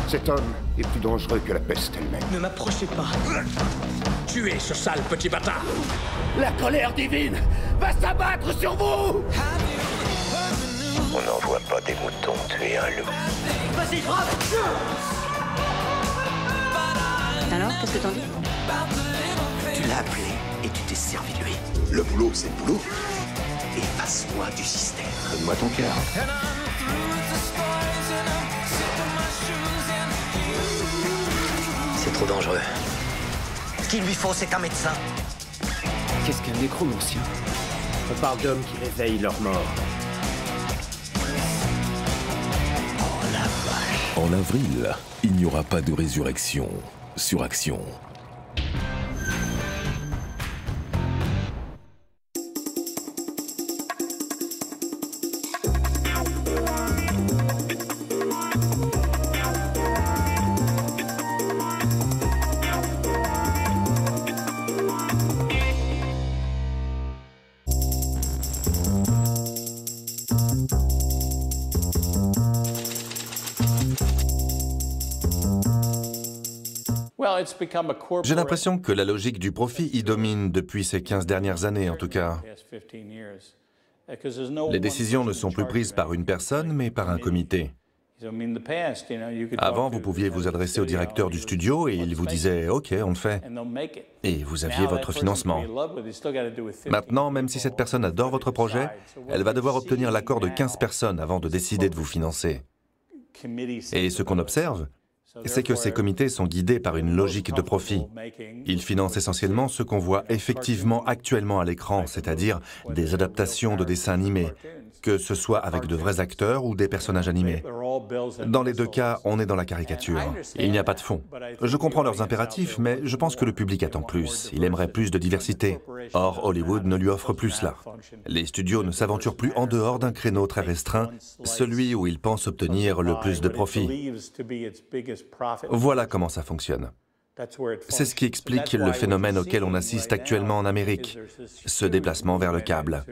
Cet homme est plus dangereux que la peste elle-même. Ne m'approchez pas. Tuez ce sale petit bâtard. La colère divine va s'abattre sur vous. On n'envoie pas des moutons tuer un loup. Vas-y, frappe. Alors, qu'est-ce que t'en dis? Tu l'as appelé et tu t'es servi de lui. Le boulot, c'est le boulot. Efface-moi du système. Donne-moi ton cœur. C'est trop dangereux. Ce qu'il lui faut, c'est un médecin. Qu'est-ce qu'un nécromancien? On parle d'hommes qui réveillent leurs morts. En avril, il n'y aura pas de résurrection sur Action. J'ai l'impression que la logique du profit y domine depuis ces 15 dernières années, en tout cas. Les décisions ne sont plus prises par une personne, mais par un comité. Avant, vous pouviez vous adresser au directeur du studio et il vous disait « Ok, on le fait ». Et vous aviez votre financement. Maintenant, même si cette personne adore votre projet, elle va devoir obtenir l'accord de 15 personnes avant de décider de vous financer. Et ce qu'on observe, c'est que ces comités sont guidés par une logique de profit. Ils financent essentiellement ce qu'on voit effectivement actuellement à l'écran, c'est-à-dire des adaptations de dessins animés, que ce soit avec de vrais acteurs ou des personnages animés. Dans les deux cas, on est dans la caricature. Il n'y a pas de fond. Je comprends leurs impératifs, mais je pense que le public attend plus. Il aimerait plus de diversité. Or, Hollywood ne lui offre plus cela. Les studios ne s'aventurent plus en dehors d'un créneau très restreint, celui où ils pensent obtenir le plus de profit. Voilà comment ça fonctionne. C'est ce qui explique le phénomène auquel on assiste actuellement en Amérique, ce déplacement vers le câble.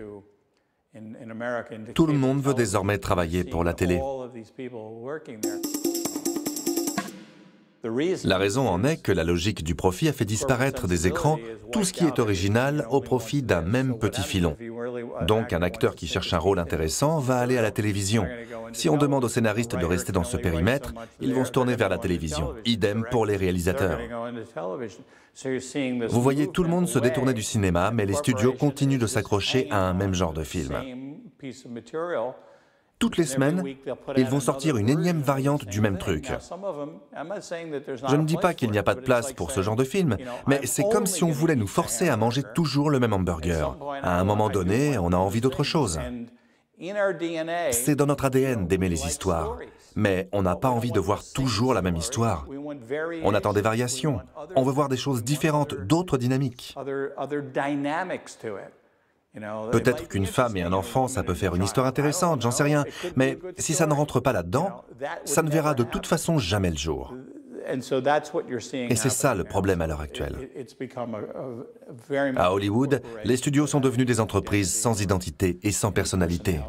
Tout le monde veut désormais travailler pour la télé. La raison en est que la logique du profit a fait disparaître des écrans tout ce qui est original au profit d'un même petit filon. Donc un acteur qui cherche un rôle intéressant va aller à la télévision. Si on demande aux scénaristes de rester dans ce périmètre, ils vont se tourner vers la télévision. Idem pour les réalisateurs. Vous voyez tout le monde se détourner du cinéma, mais les studios continuent de s'accrocher à un même genre de film. Toutes les semaines, ils vont sortir une énième variante du même truc. Je ne dis pas qu'il n'y a pas de place pour ce genre de film, mais c'est comme si on voulait nous forcer à manger toujours le même hamburger. À un moment donné, on a envie d'autre chose. C'est dans notre ADN d'aimer les histoires, mais on n'a pas envie de voir toujours la même histoire. On attend des variations, on veut voir des choses différentes, d'autres dynamiques. Peut-être qu'une femme et un enfant, ça peut faire une histoire intéressante, j'en sais rien, mais si ça ne rentre pas là-dedans, ça ne verra de toute façon jamais le jour. Et c'est ça le problème à l'heure actuelle. À Hollywood, les studios sont devenus des entreprises sans identité et sans personnalité.